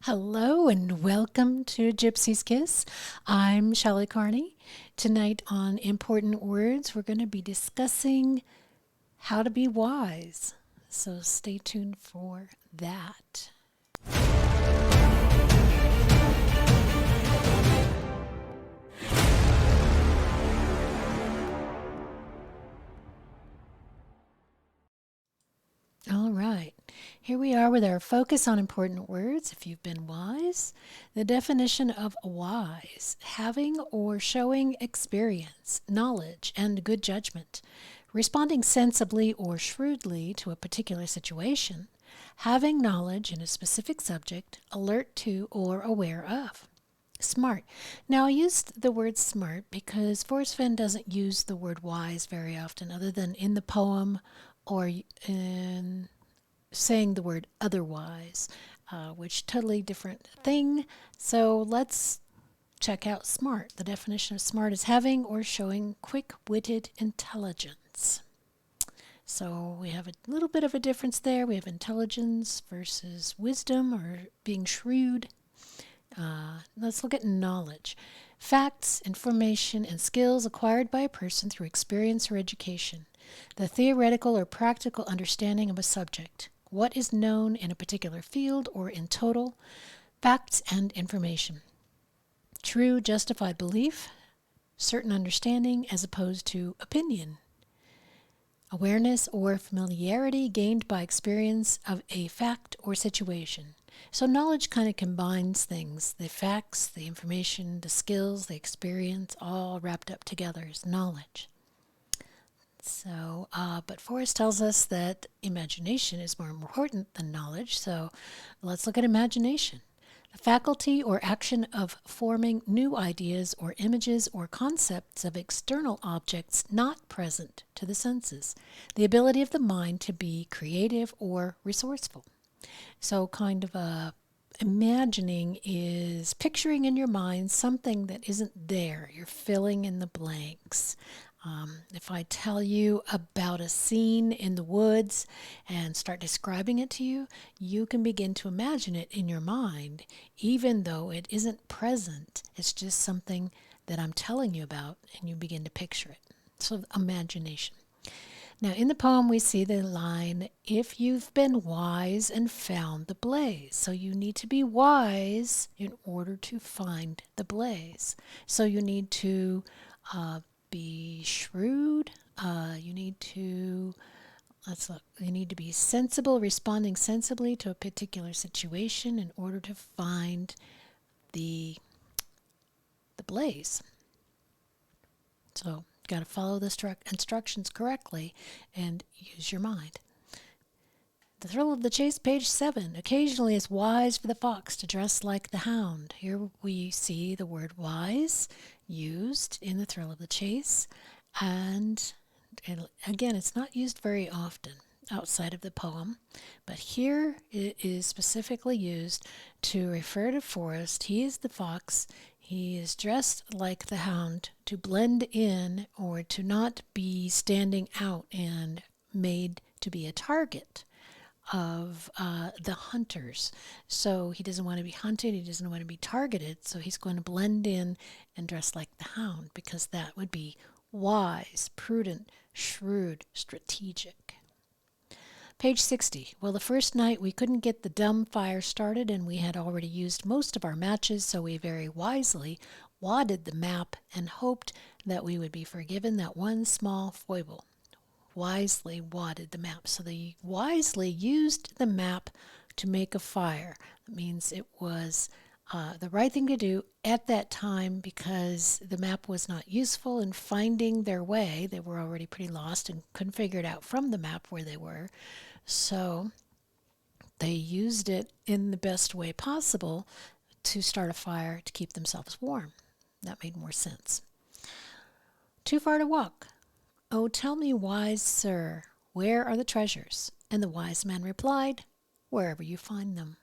Hello and welcome to Gypsy Kiss. I'm Shelley Carney. Tonight on Important Words, we're going to be discussing how to be wise. So stay tuned for that. All right, here we are with our focus on important words. If you've been wise, the definition of wise: having or showing experience, knowledge, and good judgment, responding sensibly or shrewdly to a particular situation, having knowledge in a specific subject, alert to or aware of. Smart. Now, I used the word smart because Forrest Fenn doesn't use the word wise very often, other than in the poem or in saying the word otherwise, which totally different thing. So let's check out smart. The definition of smart is having or showing quick-witted intelligence. So we have a little bit of a difference there. We have intelligence versus wisdom or being shrewd. Let's look at knowledge. Facts, information, and skills acquired by a person through experience or education. The theoretical or practical understanding of a subject. What is known in a particular field or in total. Facts and information. True, justified belief. Certain understanding as opposed to opinion. Awareness or familiarity gained by experience of a fact or situation. So knowledge kind of combines things, the facts, the information, the skills, the experience, all wrapped up together as knowledge. So, but Forrest tells us that imagination is more important than knowledge, so let's look at imagination. The faculty or action of forming new ideas or images or concepts of external objects not present to the senses. The ability of the mind to be creative or resourceful. So kind of imagining is picturing in your mind something that isn't there. You're filling in the blanks. If I tell you about a scene in the woods and start describing it to you, you can begin to imagine it in your mind, even though it isn't present. It's just something that I'm telling you about, and you begin to picture it. So imagination. Now, in the poem, we see the line, if you've been wise and found the blaze. So you need to be wise in order to find the blaze. So you need to be shrewd. You need to, let's look, you need to be sensible, responding sensibly to a particular situation in order to find the blaze. So got to follow the instructions correctly and use your mind. The thrill of the chase, page 7. Occasionally it's wise for the fox to dress like the hound. Here we see the word wise used in the thrill of the chase. And again, it's not used very often outside of the poem. But here it is specifically used to refer to Forrest. He is the fox. He is dressed like the hound to blend in or to not be standing out and made to be a target of the hunters. So he doesn't want to be hunted, he doesn't want to be targeted, so he's going to blend in and dress like the hound because that would be wise, prudent, shrewd, strategic. Page 60. Well, the first night we couldn't get the dumb fire started and we had already used most of our matches, so we very wisely wadded the map and hoped that we would be forgiven that one small foible. Wisely wadded the map. So they wisely used the map to make a fire. That means it was the right thing to do at that time because the map was not useful in finding their way. They were already pretty lost and couldn't figure it out from the map where they were. So they used it in the best way possible to start a fire to keep themselves warm. That made more sense. Too far to walk. Oh, tell me, wise sir, where are the treasures? And the wise man replied, wherever you find them.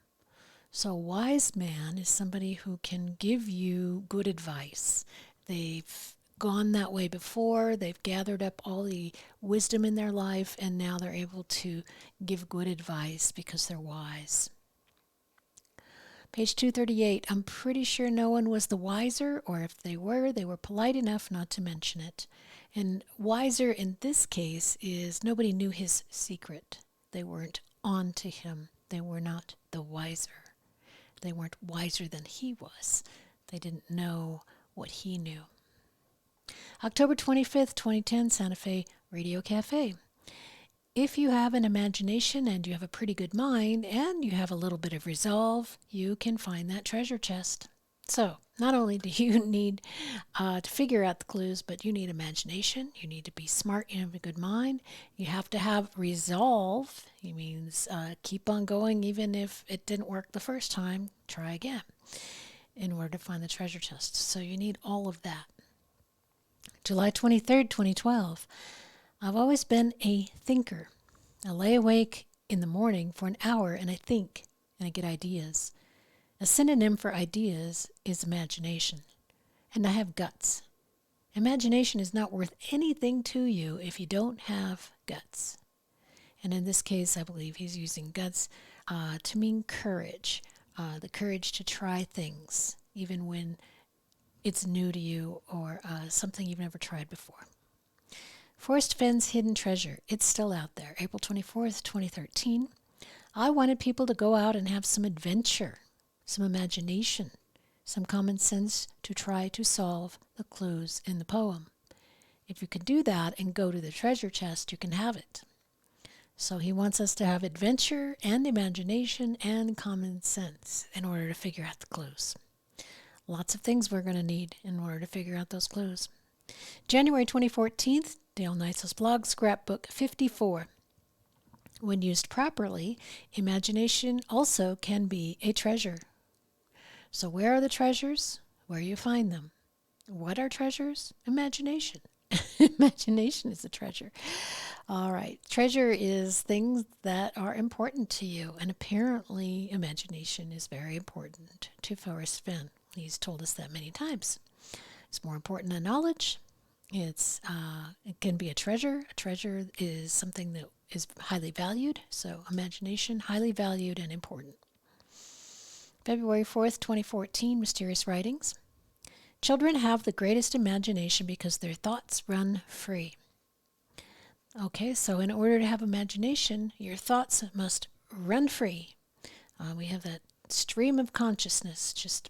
So a wise man is somebody who can give you good advice. They've gone that way before. They've gathered up all the wisdom in their life, and now they're able to give good advice because they're wise. Page 238. I'm pretty sure no one was the wiser, or if they were polite enough not to mention it. And wiser in this case is nobody knew his secret. They weren't on to him. They were not the wiser. They weren't wiser than he was. They didn't know what he knew. October 25th, 2010, Santa Fe Radio Cafe. If you have an imagination and you have a pretty good mind and you have a little bit of resolve, you can find that treasure chest. So, not only do you need to figure out the clues, but you need imagination, you need to be smart, you have a good mind, you have to have resolve. It means keep on going even if it didn't work the first time, try again in order to find the treasure chest. So you need all of that. July 23rd, 2012. I've always been a thinker. I lay awake in the morning for an hour and I think and I get ideas. A synonym for ideas is imagination. And I have guts. Imagination is not worth anything to you if you don't have guts. And in this case, I believe he's using guts to mean courage. The courage to try things, even when it's new to you or something you've never tried before. Forrest Fenn's Hidden Treasure. It's still out there. April 24th, 2013. I wanted people to go out and have some adventure, some imagination, some common sense to try to solve the clues in the poem. If you can do that and go to the treasure chest, you can have it. So he wants us to have adventure and imagination and common sense in order to figure out the clues. Lots of things we're going to need in order to figure out those clues. January 2014, Dale Neitzel's blog, Scrapbook 54. When used properly, imagination also can be a treasure. So where are the treasures? Where you find them. What are treasures? Imagination. Imagination is a treasure. All right. Treasure is things that are important to you. And apparently imagination is very important to Forrest Fenn. He's told us that many times. It's more important than knowledge. It can be a treasure. A treasure is something that is highly valued. So imagination, highly valued and important. February 4th, 2014, Mysterious Writings. Children have the greatest imagination because their thoughts run free. Okay, so in order to have imagination, your thoughts must run free. We have that stream of consciousness just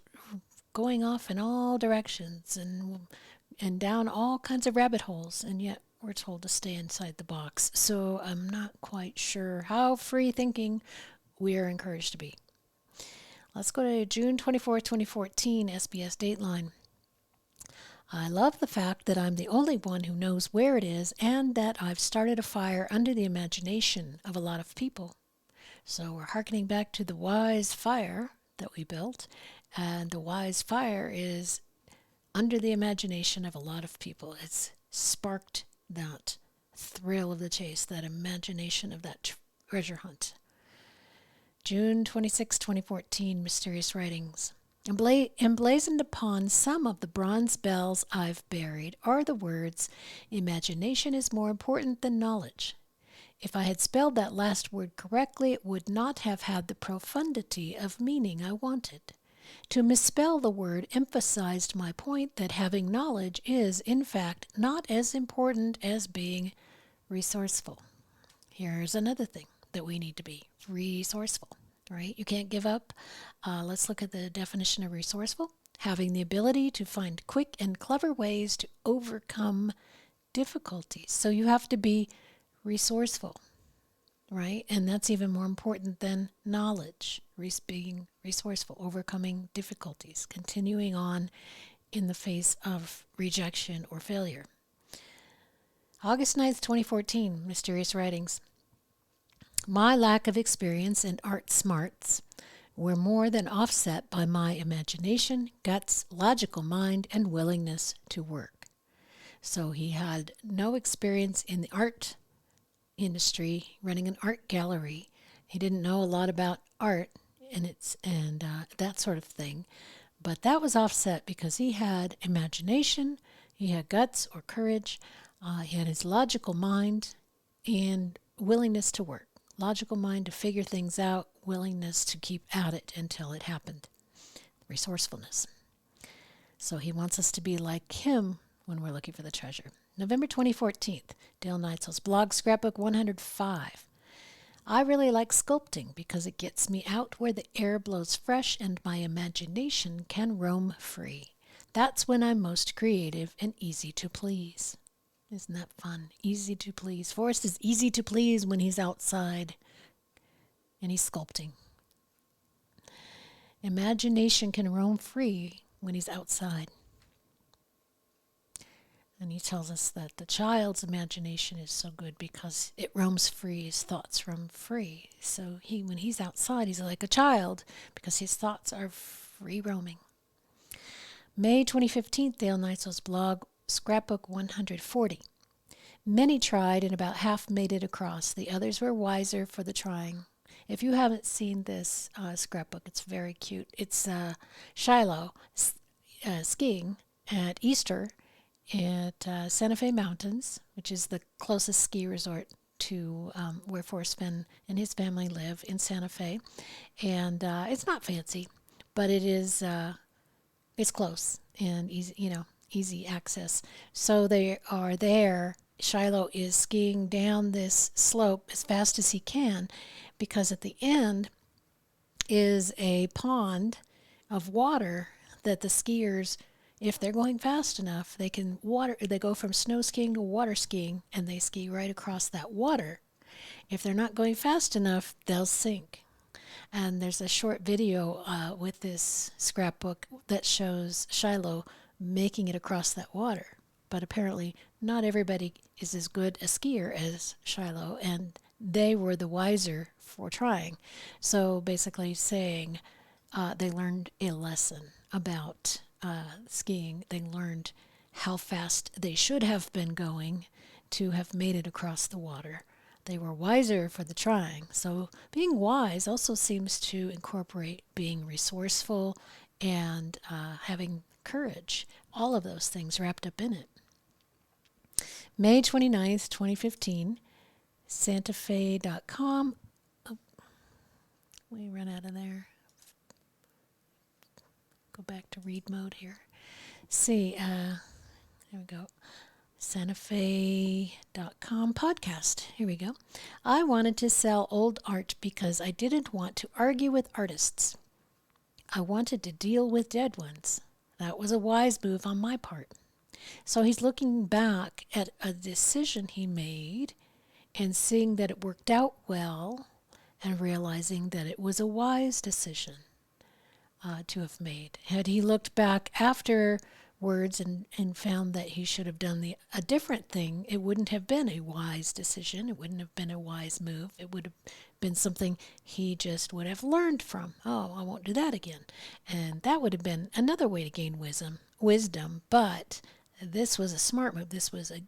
going off in all directions and down all kinds of rabbit holes, and yet we're told to stay inside the box. So I'm not quite sure how free thinking we are encouraged to be. Let's go to June 24, 2014, SBS Dateline. I love the fact that I'm the only one who knows where it is and that I've started a fire under the imagination of a lot of people. So we're hearkening back to the wise fire that we built, and the wise fire is under the imagination of a lot of people. It's sparked that thrill of the chase, that imagination of that treasure hunt. June 26, 2014, Mysterious Writings. Emblazoned upon some of the bronze bells I've buried are the words, "Imagination is more important than knowledge." If I had spelled that last word correctly, it would not have had the profundity of meaning I wanted. To misspell the word emphasized my point that having knowledge is, in fact, not as important as being resourceful. Here's another thing that we need to be: resourceful, right? You can't give up. Let's look at the definition of resourceful. Having the ability to find quick and clever ways to overcome difficulties. So you have to be resourceful, right? And that's even more important than knowledge. Being resourceful, overcoming difficulties, continuing on in the face of rejection or failure. August 9th, 2014, Mysterious Writings. My lack of experience and art smarts were more than offset by my imagination, guts, logical mind, and willingness to work. So he had no experience in the art industry, running an art gallery. He didn't know a lot about art and that sort of thing. But that was offset because he had imagination, he had guts or courage, he had his logical mind and willingness to work. Logical mind to figure things out, willingness to keep at it until it happened. resourcefulness. So he wants us to be like him when we're looking for the treasure. November 2014, Dale Neitzel's blog, Scrapbook 105. I really like sculpting because it gets me out where the air blows fresh and my imagination can roam free. That's when I'm most creative and easy to please. Isn't that fun? Easy to please. Forrest is easy to please when he's outside and he's sculpting. Imagination can roam free when he's outside. And he tells us that the child's imagination is so good because it roams free, his thoughts roam free. So when he's outside, he's like a child because his thoughts are free roaming. May 2015, Dale Neitzel's blog, Scrapbook 140. Many tried and about half made it across. The others were wiser for the trying. If you haven't seen this scrapbook, it's very cute. It's Shiloh skiing at Easter at Santa Fe Mountains, which is the closest ski resort to where Forrest Fenn and his family live in Santa Fe. And it's not fancy, but it is it's close and easy access. So they are there. Shiloh is skiing down this slope as fast as he can because at the end is a pond of water that the skiers, if they're going fast enough, they go from snow skiing to water skiing and they ski right across that water. If they're not going fast enough, they'll sink. And there's a short video with this scrapbook that shows Shiloh making it across that water. But apparently not everybody is as good a skier as Shiloh, and they were the wiser for trying. So basically saying they learned a lesson about skiing. They learned how fast they should have been going to have made it across the water. They were wiser for the trying. So being wise also seems to incorporate being resourceful and having courage. All of those things wrapped up in it. May 29th, 2015, santafe.com. Oh, we run out of there. Go back to read mode here. See, there we go. santafe.com podcast. Here we go. I wanted to sell old art because I didn't want to argue with artists. I wanted to deal with dead ones. That was a wise move on my part. So he's looking back at a decision he made and seeing that it worked out well and realizing that it was a wise decision to have made. Had he looked back afterwards and found that he should have done a different thing, it wouldn't have been a wise decision. It wouldn't have been a wise move. It would have been something he just would have learned from. Oh, I won't do that again. And that would have been another way to gain wisdom. But this was a smart move. This was a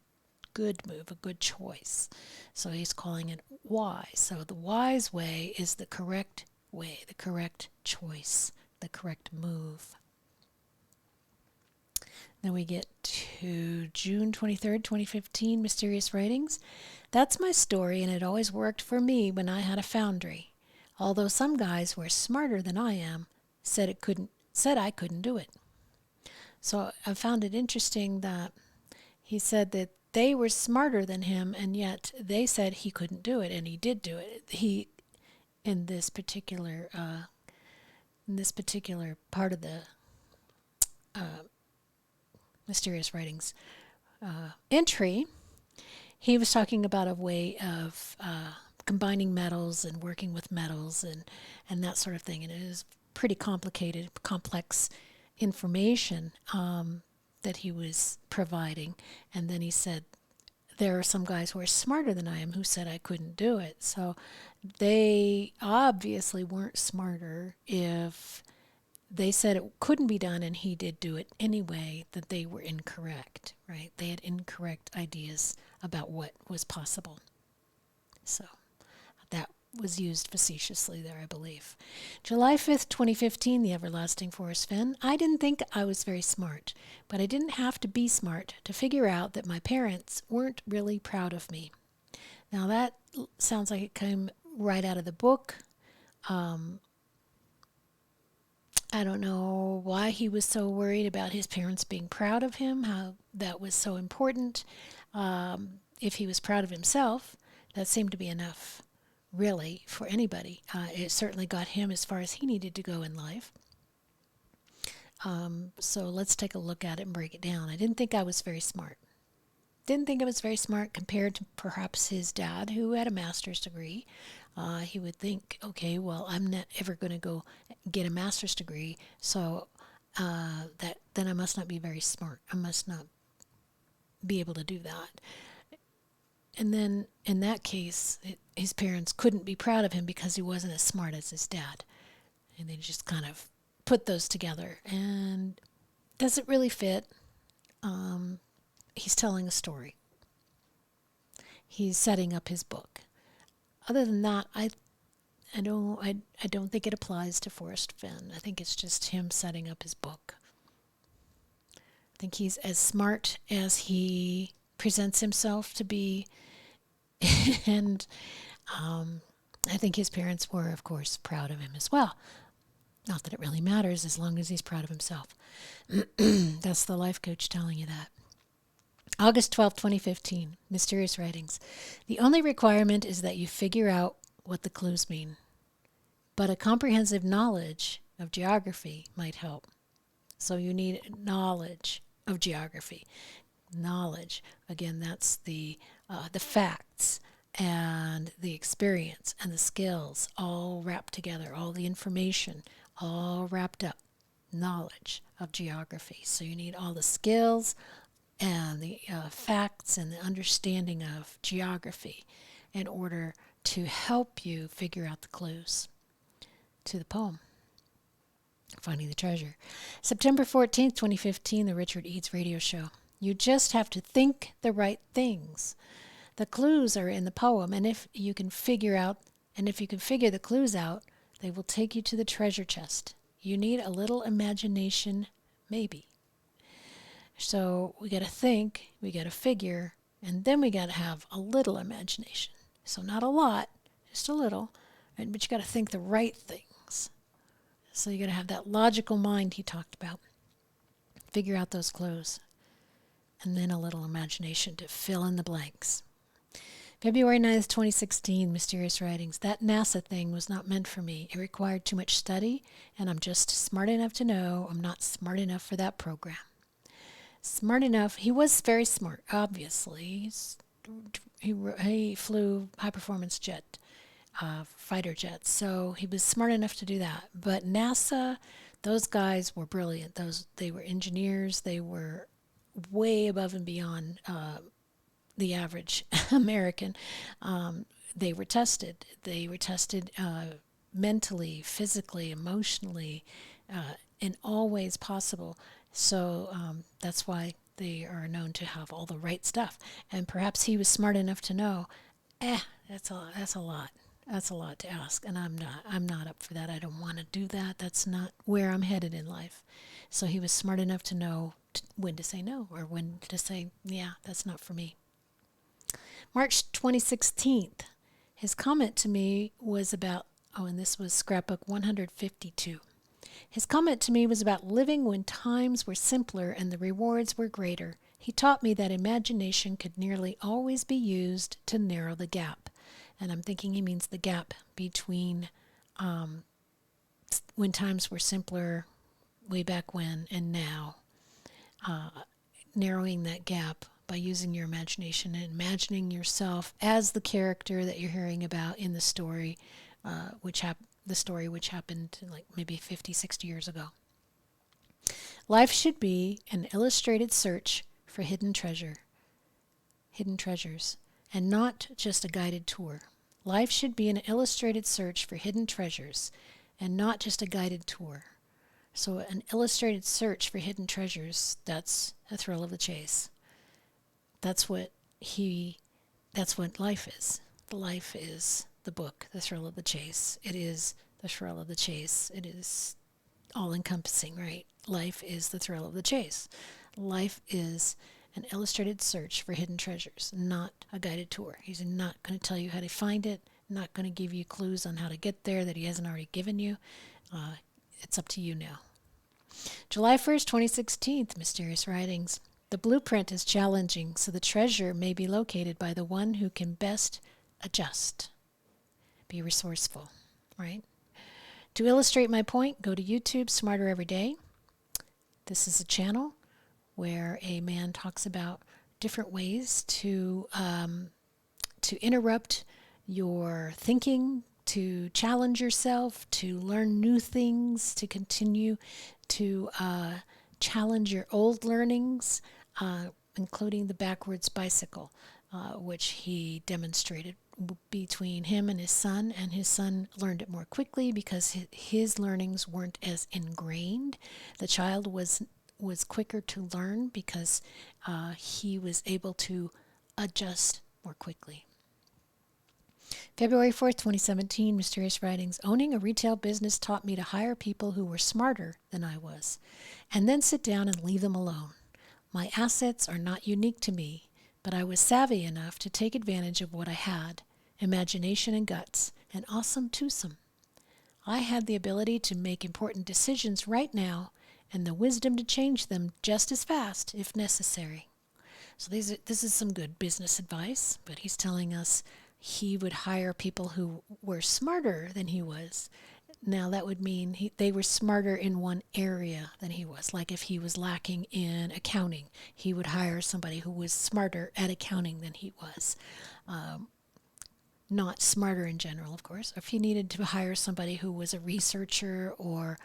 good move, a good choice. So he's calling it wise. So the wise way is the correct way, the correct choice, the correct move. Then we get to June 23rd, 2015, Mysterious Writings. That's my story, and it always worked for me when I had a foundry. Although some guys who are smarter than I am said I couldn't do it. So I found it interesting that he said that they were smarter than him, and yet they said he couldn't do it, and he did do it. He, in this particular part of the Mysterious Writings entry, he was talking about a way of combining metals and working with metals and that sort of thing, and it is pretty complicated, complex information that he was providing. And then he said, there are some guys who are smarter than I am who said I couldn't do it. So they obviously weren't smarter if they said it couldn't be done and he did do it anyway, that they were incorrect, right? They had incorrect ideas about what was possible. So that was used facetiously there, I believe. July 5th, 2015, The Everlasting Forrest Fenn. I didn't think I was very smart, but I didn't have to be smart to figure out that my parents weren't really proud of me. Now that sounds like it came right out of the book. I don't know why he was so worried about his parents being proud of him, how that was so important. If he was proud of himself, that seemed to be enough, really, for anybody. It certainly got him as far as he needed to go in life. So let's take a look at it and break it down. I didn't think I was very smart. Didn't think I was very smart compared to perhaps his dad, who had a master's degree. He would think, okay, well, I'm not ever going to go get a master's degree, so that then I must not be very smart. I must not be able to do that. And then in that case, his parents couldn't be proud of him because he wasn't as smart as his dad. And they just kind of put those together. And does it really fit? He's telling a story. He's setting up his book. Other than that, I don't think it applies to Forrest Fenn. I think it's just him setting up his book. I think he's as smart as he presents himself to be, and I think his parents were, of course, proud of him as well. Not that it really matters as long as he's proud of himself. That's the life coach telling you that. August 12, 2015, Mysterious Writings. The only requirement is that you figure out what the clues mean. But a comprehensive knowledge of geography might help. So you need knowledge of geography. Knowledge, again, that's the facts and the experience and the skills all wrapped together, all the information all wrapped up. Knowledge of geography. So you need all the skills and the facts and the understanding of geography in order to help you figure out the clues to the poem, Finding the Treasure. September 14th, 2015, the Richard Eads Radio Show. You just have to think the right things. The clues are in the poem, and if you can figure the clues out, they will take you to the treasure chest. You need a little imagination, maybe. So we got to think, we got to figure, and then we got to have a little imagination. So not a lot, just a little, but you got to think the right things. So you got to have that logical mind he talked about. Figure out those clues, and then a little imagination to fill in the blanks. February 9th, 2016, Mysterious Writings. That NASA thing was not meant for me. It required too much study, and I'm just smart enough to know I'm not smart enough for that program. Smart enough. He was very smart, obviously. He flew high-performance jet, fighter jets, so he was smart enough to do that. But NASA, those guys were brilliant. They were engineers. They were way above and beyond the average American. They were tested. They were tested mentally, physically, emotionally, in all ways possible. So that's why they are known to have all the right stuff. And perhaps he was smart enough to know, that's a lot. That's a lot to ask, and I'm not up for that. I don't want to do that. That's not where I'm headed in life. So he was smart enough to know when to say no or when to say, yeah, that's not for me. March 2016, his comment to me was about, and this was scrapbook 152. His comment to me was about living when times were simpler and the rewards were greater. He taught me that imagination could nearly always be used to narrow the gap. And I'm thinking he means the gap between when times were simpler way back when and now. Narrowing that gap by using your imagination and imagining yourself as the character that you're hearing about in the story, which happened like maybe 50, 60 years ago. Life should be an illustrated search for hidden treasures, and not just a guided tour. Life should be an illustrated search for hidden treasures, and not just a guided tour. So an illustrated search for hidden treasures, that's a thrill of the chase. That's what life is. Life is the book, The Thrill of the Chase. It is the thrill of the chase. It is all-encompassing, right? Life is the thrill of the chase. Life is an illustrated search for hidden treasures, not a guided tour. He's not going to tell you how to find it, not going to give you clues on how to get there that he hasn't already given you. it's up to you now. July 1st, 2016, Mysterious Writings. The blueprint is challenging, so the treasure may be located by the one who can best adjust. Be resourceful, right? To illustrate my point, go to YouTube, Smarter Every Day. This is a channel where a man talks about different ways to interrupt your thinking, to challenge yourself, to learn new things, to continue to challenge your old learnings, including the backwards bicycle, which he demonstrated between him and his son learned it more quickly because his learnings weren't as ingrained. The child was quicker to learn because he was able to adjust more quickly. February 4th, 2017, Mysterious Writings. Owning a retail business taught me to hire people who were smarter than I was, and then sit down and leave them alone. My assets are not unique to me, but I was savvy enough to take advantage of what I had, imagination and guts, and awesome twosome. I had the ability to make important decisions right now and the wisdom to change them just as fast if necessary. So this is some good business advice, but he's telling us he would hire people who were smarter than he was. Now that would mean they were smarter in one area than he was. Like if he was lacking in accounting, he would hire somebody who was smarter at accounting than he was. Not smarter in general, of course. If he needed to hire somebody who was a researcher or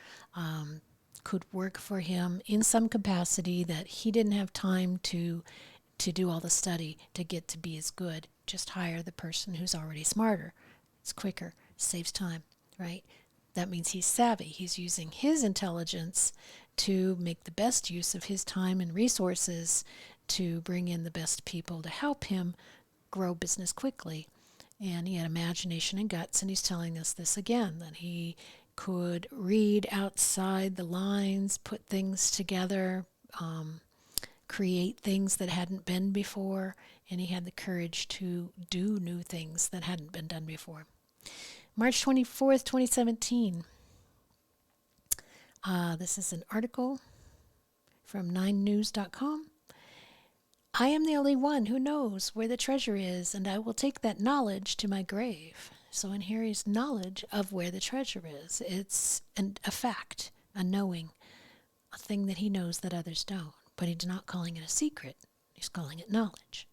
could work for him in some capacity that he didn't have time to do all the study to get to be as good, just hire the person who's already smarter. It's quicker, saves time, right? That means he's savvy. He's using his intelligence to make the best use of his time and resources to bring in the best people to help him grow business quickly. And he had imagination and guts, and he's telling us this again, that he could read outside the lines, put things together, create things that hadn't been before, and he had the courage to do new things that hadn't been done before. March 24th, 2017. This is an article from 9news.com. I am the only one who knows where the treasure is, and I will take that knowledge to my grave. So in here is knowledge of where the treasure is. It's a fact, a knowing, a thing that he knows that others don't. But he's not calling it a secret. He's calling it knowledge.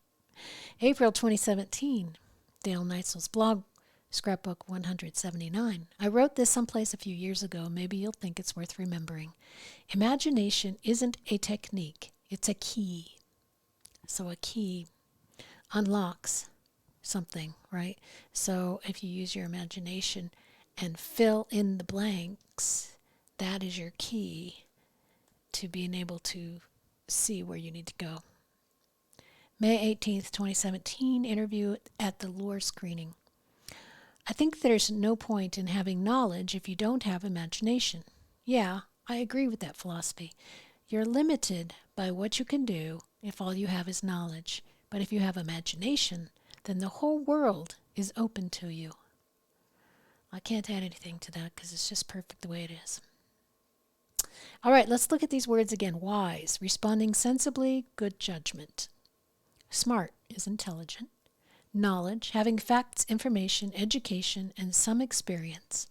April 2017, Dale Neitzel's blog, Scrapbook 179. I wrote this someplace a few years ago. Maybe you'll think it's worth remembering. Imagination isn't a technique. It's a key. So a key unlocks something, right? So if you use your imagination and fill in the blanks, that is your key to being able to see where you need to go. May 18th, 2017, interview at the Lure screening. I think there's no point in having knowledge if you don't have imagination. Yeah, I agree with that philosophy. You're limited by what you can do if all you have is knowledge. But if you have imagination, then the whole world is open to you. I can't add anything to that because it's just perfect the way it is. All right, let's look at these words again. Wise, responding sensibly, good judgment. Smart is intelligent. Knowledge, having facts, information, education, and some experience.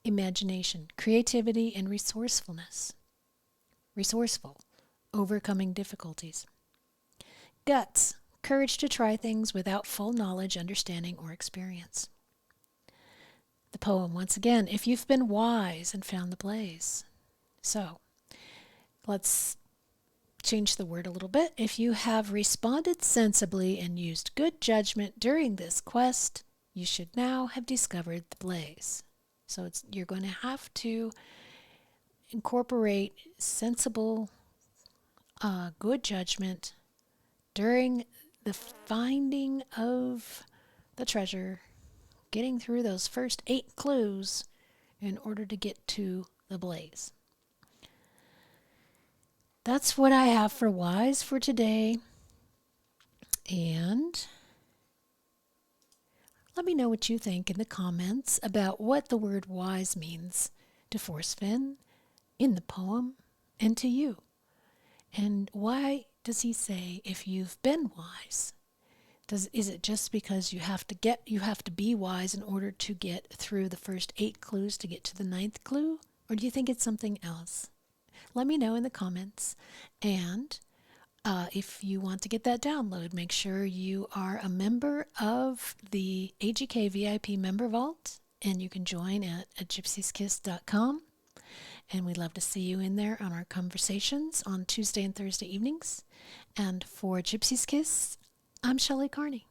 Imagination, creativity, and resourcefulness. Resourceful, overcoming difficulties. Guts, courage to try things without full knowledge, understanding, or experience. The poem, once again, if you've been wise and found the blaze. So, let's change the word a little bit. If you have responded sensibly and used good judgment during this quest, you should now have discovered the blaze. So you're going to have to incorporate sensible, good judgment during the finding of the treasure, getting through those first 8 clues in order to get to the blaze. That's what I have for wise for today. And let me know what you think in the comments about what the word wise means to Forrest Fenn in the poem and to you. And why does he say, if you've been wise? Is it just because you have to be wise in order to get through the first 8 clues to get to the 9th clue? Or do you think it's something else? Let me know in the comments. And if you want to get that download, make sure you are a member of the AGK VIP Member Vault, and you can join at gypsyskiss.com. And we'd love to see you in there on our conversations on Tuesday and Thursday evenings. And for Gypsy's Kiss, I'm Shelley Carney.